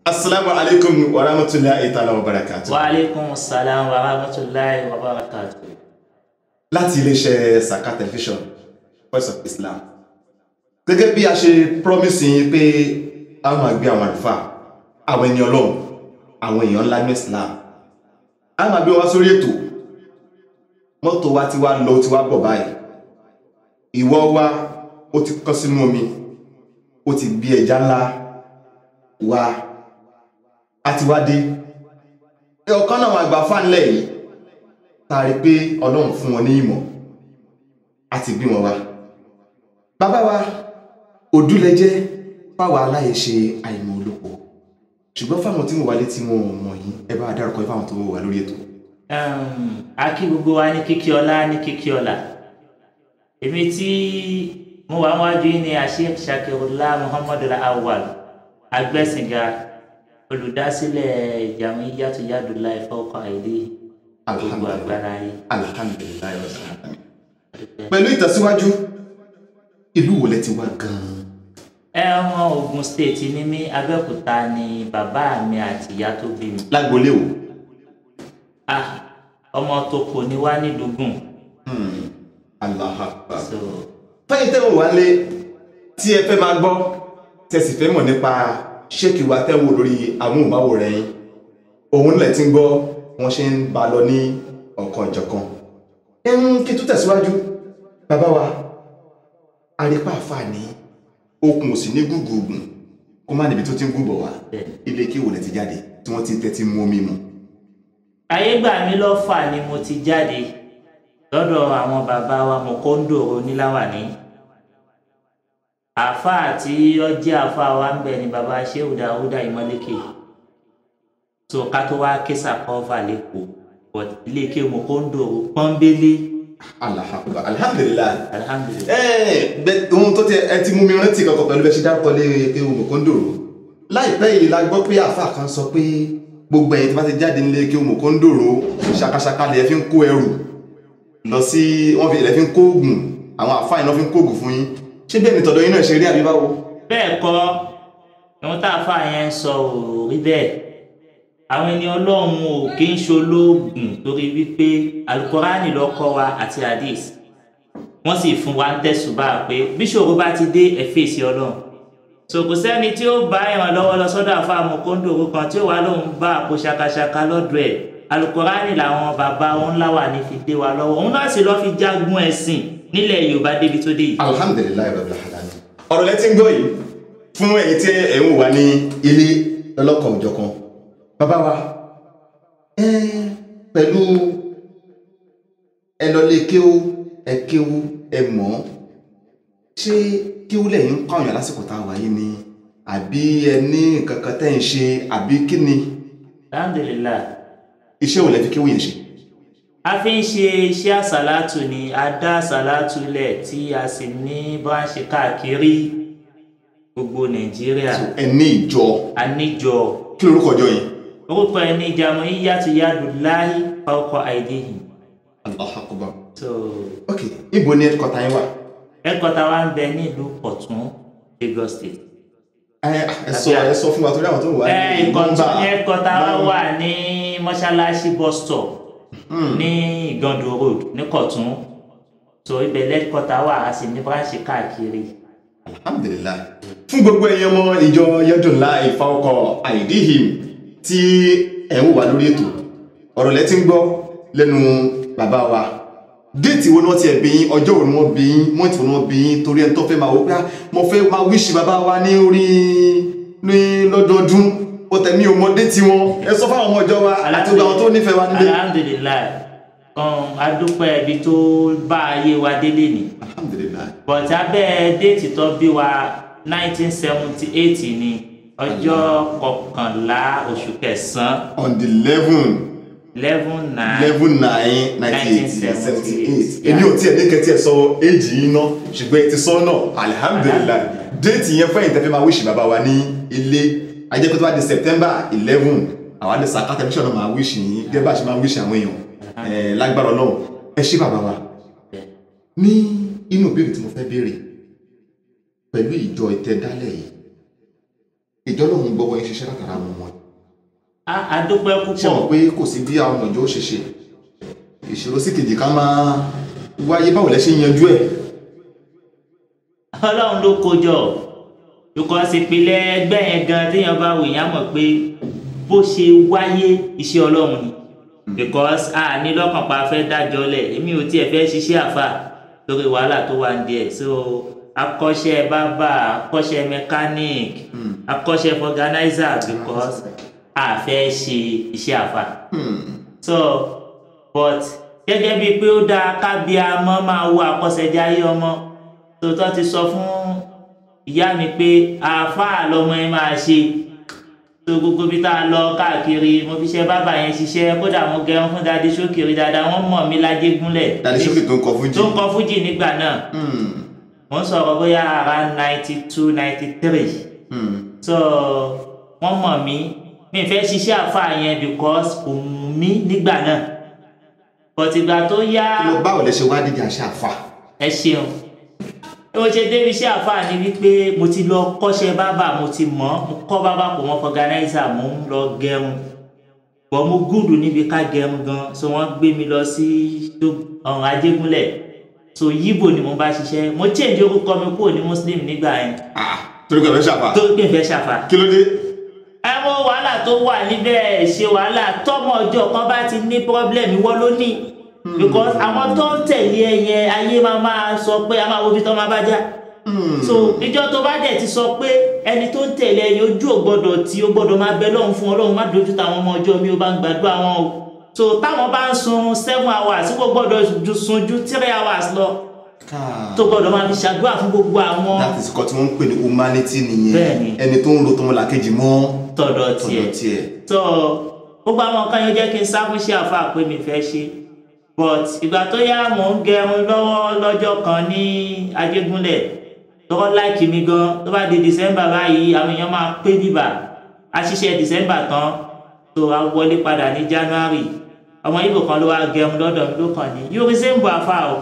Assalamu alaikum wa rahmatullahi ta'ala wa barakatuh. Wa alaikum assalam wa rahmatullahi wa barakatuh. Láti iléeṣẹ́ Saka Television, Voice of Islam. Gẹ́gẹ́ bí a ṣe promise yín pé a máa gbé àwọn àlùfáà, àwọn ẹni Ọlọ́run, àwọn èèyàn ńlá ní Islam. A máa gbé wọn sórí ètò. Mọ́tò wa ti wá lọ, ti wá bọ̀ báyìí. Ìwọ wa ó ti kọ́ sínú omi. Ó ti bí ẹja ńlá wa. Àti wá dé. Ọ̀kan náà àwọn àgbà fánlẹ̀ yìí tàrí pé Ọlọ́run fún wọn ní ìmọ̀ àti gbé wọn wá. Bàbá wa òdúlẹ̀ jẹ́ fáwọn aláyè ṣe àìmọ̀ olóko, ṣùgbọ́n fáwọn tí mo wà létí wọn mọ̀ yìí ẹ bá dárúkọ fáwọn tó wà lórí ètò. A kí gbogbo wa ní kíkí ọlá ní kíkí ọlá. Èmi tí mo wà wájú yìí ni Sheikh Shakirullah Muhammadu Awwal agbẹ́sìnga olùdásílẹ̀ Jamiyyatu Yadullahi Fawqa Aydihi gbogbo agbára yìí. Alhamdulillah. Pẹ̀lú ìtẹ̀síwájú, ìlú wo lẹ ti wá gan-an? Ọmọ Ògùn State ní mí, Abẹ́òkúta ni bàbá mi àti ìyá tó bí mi. Lágbolé o? Ọmọ Toko ni wá ní Dùgùn. Allahu Akbar. Fẹ́yìn tẹ́wọ̀ wá lé tí ẹ fẹ́ máa gbọ́ tẹ́sì fẹ́ mọ̀ nípa ṣéèkì wa tẹ́wọ̀ lórí amóhùnmáwòrán yín. Òun lẹ̀ tí ń gbọ́ wọ́n ṣe ń bá lọ ní ọ̀kan ìjọ̀kan. Kí tó tẹ̀síwájú, bàbá wa, arípa àfáà ní okùn òsì ní gúgùgùn kó má níbi tó ti ń gúbọ̀ wá. Ilé kí wò lẹ ti jáde tí wọ́n ti tẹ́tí mú omi mu? Ayégbà mi lọ́fà ni mo ti jáde lọ́dọ̀ àwọn bàbá wa Mọ̀kọ́ndòrò níláwàní. Àfáà tí ó jẹ́ àfáà wa ń bẹ ni bàbá Shehu Dawuda Ìmọ̀lékè. So ká tó wá késà kọ́fà lẹ́kọ̀ọ́, but ilé kí Mọ̀kọ́ndòrò pọ́nbélé. Alhamdulillah. Alhamdulillah. Ohun tó ẹ ti mú mi rántí kankan pẹ̀lú bẹ́ẹ̀ ṣe dárúkọ lé kéwù Mọ̀kọ́ndòrò. Láìpẹ́ yìí la gbọ́ pé àfáà kan sọ pé gbogbo ẹ̀yin tí bá ti jáde nílé kéwù Mọ̀kọ́ndòrò ṣakaṣaka lè fi ń kó ẹrù lọ sí wọ́n fi ilẹ̀ fi ń kó oògùn, àwọn àfáà iná fi ń kó oògùn fún yín. Ṣé bẹ́ẹ̀ ni tọ̀dọ̀ yín náà ṣe rí àbí báwo? Bẹ́ẹ̀ kọ́, ohun tá àfáà yẹn sọ ò rí bẹ́ẹ̀. Àwọn ẹni Ọlọ́run ò kí ń ṣolóògùn torí wípé Al-Qur'ani ló kọ́ wa àti hadith. Wọ́n sì fún wa ń tẹ̀sùbà pé bíṣòro bá ti dé ẹ fèsì Ọlọ́run. So kò sẹ́ni tí ó bá ẹ̀wọ̀n lọ́wọ́ lọ sọ́dọ̀ àfáà Mọ̀kọ́ndòrò kan tí ó wà lóhun bá àpò ṣakaṣaka lọ́dọ̀ ẹ̀. Al-Qur'ani làwọn bàbá wọn láwà ní fi dé wa lọ́wọ́. Òun náà sì lọ́ fi jagun ẹ̀sìn nílẹ̀ Yorùbá débi tó dé yìí. Alhamdulillah rabbil alamin. Ọ̀rọ̀ lẹ ti ń gbọ́ yìí fún ẹ̀yin tí ẹ̀ ń wà ní ilé lọ́lọ́kan òjọ̀kan. Bàbá wa, pẹ̀lú ẹlọ́lé kéwú, ẹ kéwú, ẹ mọ̀, ṣé kéwú lẹ́yìn ń kọ́yàn lásìkò tá a wà yìí ni àbí ẹ ní nǹkan kan tẹ́ ń ṣe àbí kí ni? Alhamdulillah. Iṣẹ́ wo lẹ fi kéwú yẹn ṣe? A fi ń ṣe iṣẹ́ àsàlátù ni, a dá àsàlátù lẹ̀ tí a sì ní bá ń ṣe káàkiri gbogbo Nàìjíríà. Ẹ ní ìjọ? A níjọ. Kí lorúkọ ìjọ yìí? Orúkọ ẹ̀ ní Jamiyyatu Yadullahi Fawqa Aydihi. Allahu Akbar. So, ibo ni ẹ̀kọ́ta yín wà? Ẹ̀kọ́ta wa ń bẹ ní ìlú Kọ̀tún, Lagos State. Ẹ sọ fún wa torí àwọn tó wà ní Ẹ̀kọ́ta wa wà ní Mọ́ṣáláṣí bus stop ní Igando Road ní Kọ̀tún. So ibẹ̀ lẹ́kọ́ta wà, a sì ní branch káàkiri. Alhamdulillah. Fún gbogbo ẹ̀yin ọmọ ìjọ Yadullahi Fawqa Aydihi tí ẹ̀ ń wà lórí ètò, ọ̀rọ̀ lẹ ti ń gbọ́ lẹ́nu bàbá wa. Déètì wo ni wọ́n ti ẹ̀ bí yín, ọjọ́ wo ni wọ́n bí yín, mọ́ǹtì wo ni wọ́n bí yín, torí ẹni tó fẹ́ máa wò pé mo fẹ́ máa wíṣì bàbá wa ní orí ní lọ́dọọdún ó tẹ̀mí ọmọ déètì wọn. Ẹ sọ fáwọn ọmọ ìjọ wa àti gbogbo àwọn tó nífẹ̀ẹ́ wa nílé. Alhamdulillah. Adúpẹ́ ibi tó bá ayé wa délé ni. Alhamdulillah. But abẹ́ déètì tó bí wa 1978 ni ọjọ́ 11 oṣù kẹsàn-án. On the 11/9/1978. Èmi ò tí ẹ̀ ní kẹ́tí ẹ̀ sọ éjì yín náà, ṣùgbọ́n ẹ ti sọ náà. Alhamdulillah. Déètì yẹn fẹ́yìn tẹ́fẹ́ máa wíṣì bàbá wa ní ilé. Ajẹ́ pé tó bá di September 11, àwọn àdé Saka Television náà máa wíṣì yín gẹ́gẹ́ bá ṣe máa wíṣì àwọn èèyàn. Lágbára Ọlọ́run. Ẹ ṣé bàbá wa. Ní inú ìbéèrè tí mo fẹ́ béèrè pẹ̀lú ìjọ ìtẹ̀dálẹ̀ yìí, ìjọ lòun gbọ́wọ́ yín ṣiṣẹ́ látara àwọn ọmọ. A dúpẹ́ ṣé púpọ̀. mọ̀ pé kò sí bí àwọn ọmọ ìjọ ó ṣe ṣe ìṣòro sí kejì ká máa wáyé báwo lẹ ṣe yanjú ẹ̀. Ọlọ́run ló kójọ because ìpìlẹ̀ ẹgbẹ́ yẹn gan téèyàn bá wò yẹn á mọ̀ pé bó ṣe wáyé iṣẹ́ Ọlọ́run ni because a ní lọ́kàn pa fẹ́ dájọ́ lẹ̀ èmi ò tiẹ̀ fẹ́ ṣiṣẹ́ àfà lórí wàhálà tó wà ní ẹ̀ so akọ́ṣẹ́ bábà akọ́ṣẹ́ mechanic akọ́ṣẹ́ organizer because a fẹ́ ṣe iṣẹ́ àfà so but gẹ́gẹ́ bíi pé ó dáa kábíàmọ́ máa wo àkọsẹ̀jáyé ọmọ tòótọ́ ti sọ fún ìyá mi pé àáfàá lọmọ ẹ máa ṣe tó gbogbo bí tá a lọ káàkiri mo fi ṣe bábà yẹn ṣiṣẹ́ kódà mo gẹrun fún Dádì Ṣókìrì dáadáa wọ́n mọ̀ mí lájégúnlẹ̀. Dádì Ṣókìrì tó ń kọ fújì. tó ń kọ fújì nígbà náà mo ń sọ̀rọ̀ bóyá around 92 93 so wọ́n mọ̀ mí mi fẹ́ ṣiṣẹ́ àáfàá yẹn because kò mú mi nígbà náà but ìgbà tó yá. báwo lẹ ṣe wá dídí àṣà àfà. ẹ ṣeun ó ṣe débi iṣẹ́ àfáà ni wípé mo ti lọ kọ́ṣẹ́ bábà mo ti mọ̀ mo kọ́ bábà kò wọ́n fọganáísà mo ń lọ gẹrun bọ́ mo gúdù níbi ká gẹrun gan so wọ́n gbé mi lọ sí ọ̀run Ajégúnlẹ̀ so yíbò ni mo bá ṣiṣẹ́ mo change orúkọ mi kúrò ní muslim nígbà yẹn. torí pé fẹ́ ṣàfà. torí pé fẹ́ ṣàfà. kí ló dé. ẹ mọ wàhálà tó wà níbẹ̀ ṣe wàhálà tọ́mọ ọjọ́ kan bá ti ní problem ìwọ ló ní because àwọn tó ń tẹ̀lé ẹyẹ ayé máa sọ pé a máa wo bí tó máa bá já so ìjọ tó bá dẹ̀ ti sọ pé ẹni tó ń tẹ̀lé ẹyẹ ojú ò gbọdọ̀ tí ó gbọdọ̀ máa bẹ lọ́hùn fún Ọlọ́run má dojú táwọn ọmọ ọjọ́ mi ó bá ń gbàdúrà wọn o so táwọn bá ń sun 7 hours kó gbọdọ̀ sun ju 3 hours lọ tó gbọdọ̀ máa fi ṣàdúrà fún gbogbo àwọn. that is nǹkan tí wọ́n ń pè ní humanity nìyẹn ẹni tó ń lo tọmọlàkejì mọ́ tọ̀dọ̀ tiẹ̀ so gbogbo àwọn kan yẹn jẹ́ kí n sá fún ṣé àfa pé mi fẹ́ ṣe but ìgbà tó yá mò ń gẹrun lọ́wọ́ lọ́jọ́ kan ní Ajégúnlẹ̀ tọ́kọ́ láìkì mi gan tó bá di December báyìí àwọn èèyàn máa pé bíbà a ṣiṣẹ́ December tán tó a wọlé padà ní January ọmọ Ìgbò kan ló wá gẹrun lọ́dọ̀ mi ló kàn ní you resemble àfa o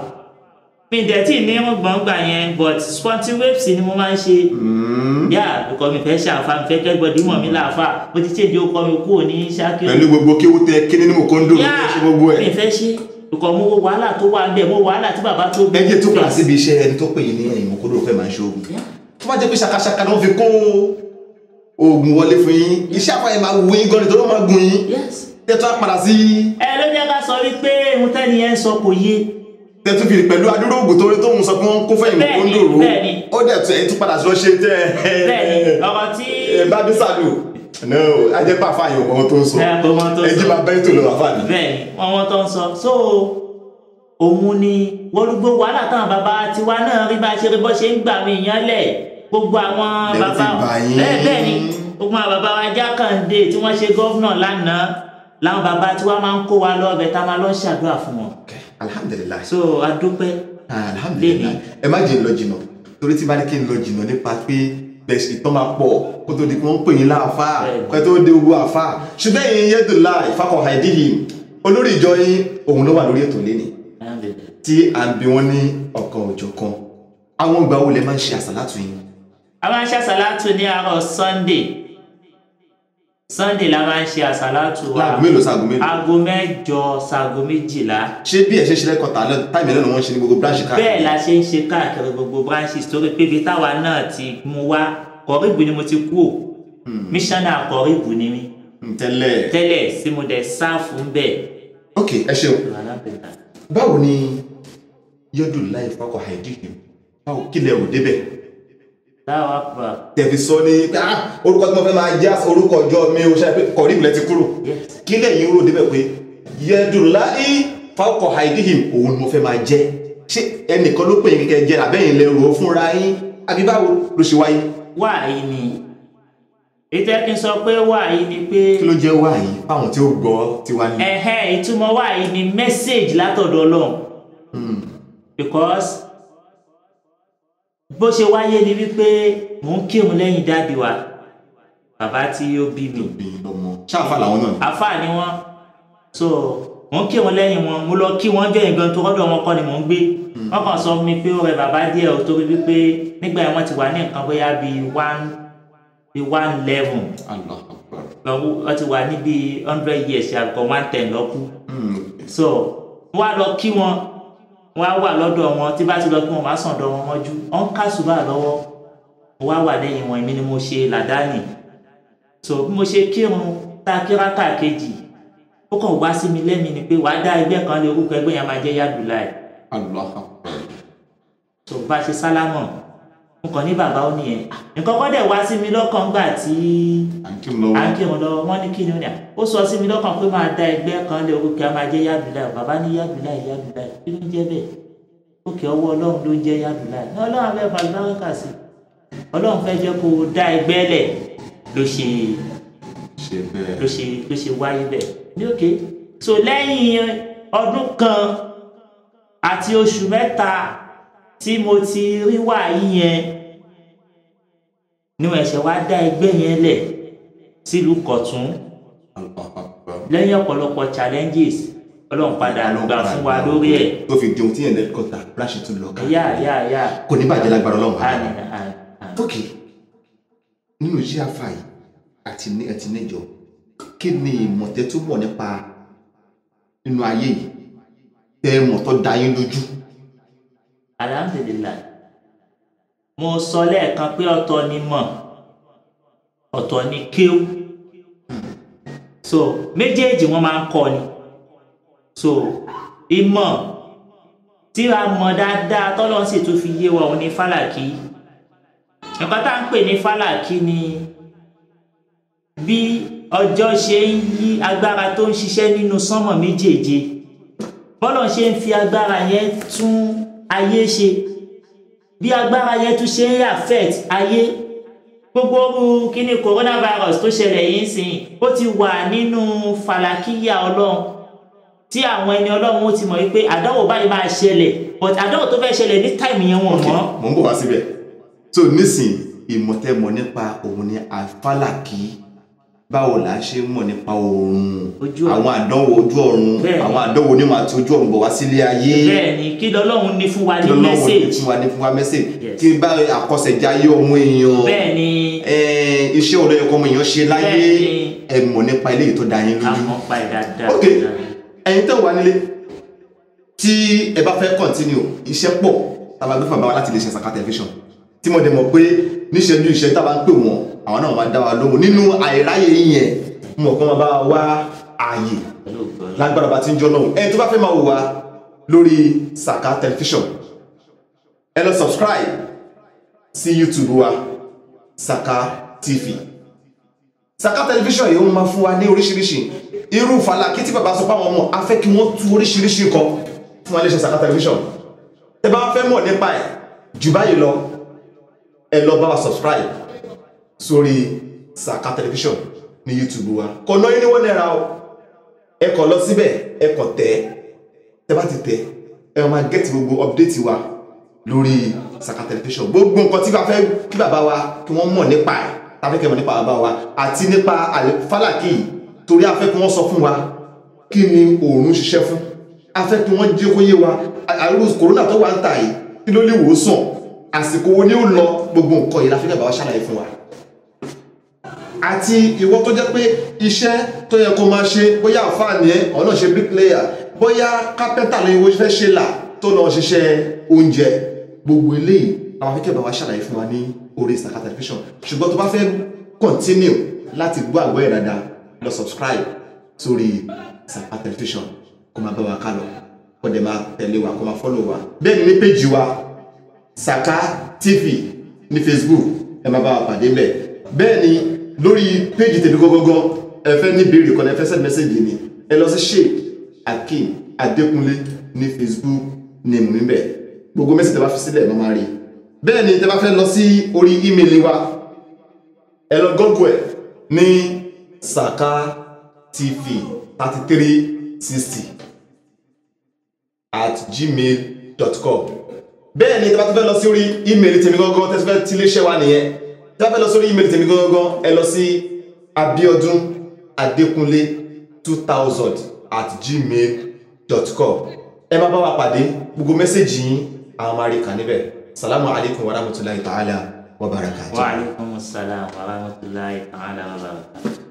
mi dẹ̀ tí ní gbọ̀ngbà yẹn but sponty waves ni mo máa ń ṣe because mi fẹ́ ṣàfà mi fẹ́ kẹ́gbọ́dì mọ̀ mi láàfà mo ti ṣèjì ó kọ́ mi kúrò ní Ṣakí. pẹ̀lú gbogbo kí ó tẹ kí nínú mo kóńdó mi fẹ́ ṣe gbogbo ẹ̀. mi fẹ́ ṣe because mo wo wàhálà tó wà níbẹ̀ mo wàhálà tí bàbá tó bí. ẹ jẹ́ tó padà síbi iṣẹ́ ẹni tó pè yín ní ẹ̀yìn mọ́kódó fẹ́ máa ń ṣe oògùn tó bá jẹ́ pé ṣakaṣaka ni wọ́n fi kó oògùn wọlé fún yín iṣẹ́ àfàyè máa wù yín gan ni tó ló máa gùn yín tẹ́tọ́ á padà sí. ẹ ló jẹ́ ká sọ wípé ohun tẹ́ni yẹn sọ kò yé tẹ́tù fi pẹ̀lú adúró oògùn tó ń sọ pé wọ́n kó fẹ́yìn mọ́kóńdó ó dẹ̀ tún ẹ̀ tún padà lọ ṣe tẹ́ bẹ́ẹ̀ni ọkọ tí. bá bí sàlù no ajẹ́pà fàyàn ọmọ tó ń sọ ẹjí máa bẹ́ẹ̀ tó lọ wà fàní. bẹ́ẹ̀ni ọmọ tó ń sọ so òun ni wọlúgbó wàhálà táwọn bàbá tiwa náà rí bá ṣe rí bọ́ ṣe ń gbà mí ìyàn lẹ̀ gbogbo àwọn bàbá bẹ́ẹ̀ni gbogbo àwọn bàbá wa Jákàndé tí wọ́n ṣe gọ́fúnà lánàá làwọn bàbá tiwa máa ń kó wa lọ ọbẹ̀ tá a máa lọ ṣàdúrà fún wọn. alhamdulilayi. so adúpẹ́. alhamdulilayi ẹ má jẹ́ lọ jìnnà torí tí bá ní kí n lọ jìnnà nípa pé ìtàn máa pọ̀ kó tó di kí wọ́n pè yín láàfáà kó tó dé owó àfáà ṣùgbọ́n yín yẹ́dùnlá ìfakọ̀ àìdíhì olórí ìjọ yín òun ló wà lórí ètò lẹ́nìí tí à ń bi wọ́n ní ọ̀kan òjọ̀kan àwọn ìgbà wo lẹ máa ń ṣe àsàlátù yín. a máa ń ṣe àsàlátù ní àárọ̀ Sunday la máa ń ṣe àsàlátù wa láago mélòó sáago mélòó. aago 8 sáago 12. ṣé bí ẹ ṣe ṣe lẹ́kọ̀ọ́ táìmì ẹlẹ́nu wọn ṣe ní gbogbo branch káàkiri. bẹ́ẹ̀ la ṣe ń ṣe káàkiri gbogbo branches torí pé ibi táwa náà ti mú wá Kọ̀ríbù ni mo ti kú o mísánná Kọ̀ríbù ni mí. tẹ́lẹ̀ sí mo dẹ̀ sáfù ń bẹ̀. ok ẹ ṣeun báwo ni Yadullahi ìfakọ̀ àìdíhì báwo kí lẹ rò débẹ̀. tẹ̀fi sọ ní orúkọ tí mo fẹ́ máa jẹ́ orúkọ ọjọ́ mi ò ṣe pé Kọ̀ríbù lẹ ti kúrò kí lẹ́yìn rò débẹ̀ pé Yadullahi ìfakọ̀ àìdíhì òun ni mo fẹ́ máa jẹ́ ṣé ẹnìkan ló pè yín kẹ́ jẹ́ àbẹ́yìn lẹ rò ó fúnra yín àbí báwo ló ṣe wáyé. wáyé ni ètò ẹ̀kí sọ pé wáyé ni pé. kí ló jẹ́ wáyé fáwọn tí ó gbọ́ tiwa ní. ìtumọ̀ wáyé ni message látọ̀dọ̀ Ọlọ́run because bó ṣe wáyé ni wípé mò ń kírun lẹ́yìn dáàdi wa bàbá tí ó bí mi. ṣáàfà làwọn náà. àfà ni wọ́n so mò ń kírun lẹ́yìn wọn mo lọ kí wọ́n jọ ìgbọ́n tó rọ́dọ̀ wọn kọ́ ni mò ń gbé wọ́n kàn sọ fún mi pé ó rẹ bàbá díẹ̀ ò torí wípé nígbà yẹn wọ́n ti wà ní nǹkan bóyá bíi bí 111 wọ́n ti wà níbi 100 years yàtọ̀ 110 lọ́kù so wọ́n á lọ kí wọn wọ́n á wà lọ́dọ̀ wọn tí bá ti lọ kí wọn máa sàn dọ̀ wọn mọ́jú wọ́n ká ṣùgbọ́n lọ́wọ́ wọ́n á wà lẹ́yìn wọn èmi ni mo ṣe làdáni so bí mo ṣe kírun tá kíráká kejì ó kàn wá sí mi lẹ́mìí ni pé wàá dá ẹgbẹ́ kan lé orúkọ ẹgbẹ́ yẹn máa jẹ́ Yadulai so bá ṣe sálámọ̀ mo kàn ní bàbá ó nìyẹn nǹkan kan dẹ̀ wá sí mi lọ́kàn gbà tí à ń kírun lọ́wọ́ wọ́n ní kí ni ó sọ sí mi lọ́kàn pé máa dá ẹgbẹ́ kan lé orúkọ ẹ máa jẹ́ Yadulai bàbá ní Yadulai kí ló ń jẹ́ bẹ́ẹ̀ òkè ọwọ́ ọlọ́run ló ń jẹ́ Yadulai ní ọlọ́run fẹ́ balùbáríkà sí ọlọ́run fẹ́ jẹ́ kó dá ẹgbẹ́ lẹ̀ ló ṣe wáyé bẹ́ẹ̀ ní òkè so lẹ́yìn ọdún kan àti oṣù mẹ́ta tí mo ti rí wàyí yẹn ní ẹ̀ṣẹ̀ wá dá ẹgbẹ́ yẹn lẹ̀ sílùú Kọ̀tún lẹ́yìn ọ̀pọ̀lọpọ̀ challenges ọlọ́run padà gbà fún wa lórí ẹ̀ tó fi di ohun tí yẹn lẹ́kọ̀ọ́ta láṣẹ tún lọ ká yá kò ní bàjẹ́ lágbára ọlọ́run tókè nínú iṣẹ́ àfàì àti níjọ kí ni ìmọ̀tẹ́ tó mọ̀ nípa nínú ayé yìí tẹ́ mọ̀ tó dá yín lójú. Alhamdulillah mo sọ lẹ́ẹ̀kan pé ọ̀tọ̀ ni mọ̀ ọ̀tọ̀ ni kéwú so méjèèjì wọ́n máa ń kọ́ ni so ìmọ̀ tí a mọ̀ dáadáa tọ́lọ́ sì tún fi yé wa òun ní fálàkì nǹkan tá à ń pè ní fálàkì ni bí ọjọ́ ṣe ń yí agbára tó ń ṣiṣẹ́ nínú sánmọ̀ méjèèje bọ́lọ̀ ṣe ń fi agbára yẹn tún ayé ṣe bí agbára yẹn tún ṣe ń affect ayé gbogbo orú kíní coronavirus tó ṣẹlẹ̀ yìí sìn ó ti wà nínú fàlàkìyà ọlọ́run tí àwọn ẹni ọlọ́run ó ti mọ̀ wípé àdánwò báyìí máa ṣẹlẹ̀ but àdánwò tó fẹ́ ṣẹlẹ̀ ní táìmù yẹn wọ̀n mọ́. mo ń bọ̀ wá síbẹ̀ so nísìn ìmọ̀tẹ́mọ̀ nípa òun ni àfàlàkì báwo la ṣe mọ̀ nípa oòrùn àwọn àdánwò ojú ọ̀run àwọn àdánwò onímọ̀ àti ojú ọ̀run bọ̀ wá sílé ayé bẹ́ẹ̀ni kí lọ́lọ́run ní fún wa ní message kí bá àkọsẹ̀jáyé ọmọ èèyàn bẹ́ẹ̀ni iṣẹ́ olóyè ọmọ èèyàn ṣe láyé ẹ mọ̀ nípa eléyìí tó dá yín lójú. ok ẹ̀yin tó wà nílé tí ẹ bá fẹ́ continue iṣẹ́ pọ̀ tàbá gbé fún àbáwá láti lè ṣe Saka Television tí mo dẹ̀ mọ̀ pé níṣẹ́jú iṣẹ́ tàbá ń pè wọ́n àwọn náà máa dá wa lóhùn nínú àìráyè yẹn mọ̀ kán máa bá wá ààyè lágbára bá ti ń jọ lọ́hùn ẹni tó bá fẹ́ máa wò wá lórí Saka Television ẹ lọ subscribe sí YouTube wa Saka TV Saka Television yìí wọ́n máa fún wa ní oríṣiríṣi irú fàlàkì tí bàbá sọ fáwọn ọmọ afẹ́ kí wọ́n tú oríṣiríṣi kan fún wa lè ṣe Saka Television ẹ bá fẹ́ mọ̀ nípa ẹ̀ jù báyìí lọ ẹ lọ bá wa subscribe sórí Saka Television ní YouTube wa kò ná yín ní £1 o ẹ kàn lọ síbẹ̀ ẹ kàn tẹ́ bá ti tẹ̀ ẹ máa get gbogbo update wa lórí Saka Television gbogbo nǹkan tí bá fẹ́ kí bàbá wa kí wọ́n mọ̀ nípa ẹ̀ tàbí kí wọ́n mọ̀ nípa bàbá wa àti nípa fálàkì torí a fẹ́ kí wọ́n sọ fún wa kí ni oòrùn ṣiṣẹ́ fún a fẹ́ kí wọ́n jẹ́ kó yé wa àrùn kòrónà tó wà ń tà yìí kí ló lè wò ó sàn àsìkò wo ni ó lọ gbogbo nǹkan yìí la fi kẹ́ bàbá wa ṣàlàyé fún wa àti ìwọ tó jẹ́ pé iṣẹ́ tó yẹ kó máa ṣe bóyá àfáàní ẹ ọ̀nà ṣe bricklayer bóyá kápẹ́ntà ló yẹ fẹ́ ṣe là tó lọ ṣiṣẹ́ oúnjẹ gbogbo eléyìí àwọn afẹ́kẹ́ bàbá ṣàlàyé fún wa ní orí Saka Television ṣùgbọ́n tó bá fẹ́ continue láti gbọ́ àgbọ́ ẹ̀ dáadáa lọ subscribe sórí Saka Television kó máa bá wa ká lọ kó dẹ̀ máa tẹ̀lé wa kó máa follow wa bẹ́ẹ̀ ni ní péjì wa Saka TV ní Facebook ẹ máa bá wa pàdé bẹ́ẹ̀ bẹ́ẹ̀ ni lórí péjì tèmi gọ́gọ́gọ́ ẹ fẹ́ ní béèrè kan ẹ fẹ́ send message ni ẹ lọ sí Sheikh Akeem Adékúnlé ní Facebook ní mú mi bẹ́ẹ̀ gbogbo message tẹ́ bá fi sílẹ̀ ẹ máa rí bẹ́ẹ̀ ni tẹ́ bá fẹ́ lọ sí orí email wa ẹ lọ gọ́gọ́ ẹ̀ ní sakatv360@gmail.com bẹ́ẹ̀ ni tẹ́ bá fẹ́ lọ sí orí email tèmi gọ́gọ́ tẹ́ fẹ́ tí iléeṣẹ́ wa nìyẹn tí wọ́n fẹ́ lọ sórí email tèmi gangan ẹ lọ sí abiodun.adekunle2000@gmail.com ẹ má bá wa pàdé gbogbo mẹ́sẹ̀jì yín àwọn máa rí kà níbẹ̀. Salamu alaikum wa rahmatullahi ta'ala wa barakatuh. Wa alaikumus salam wa rahmatullahi ta'ala wa barakatuh.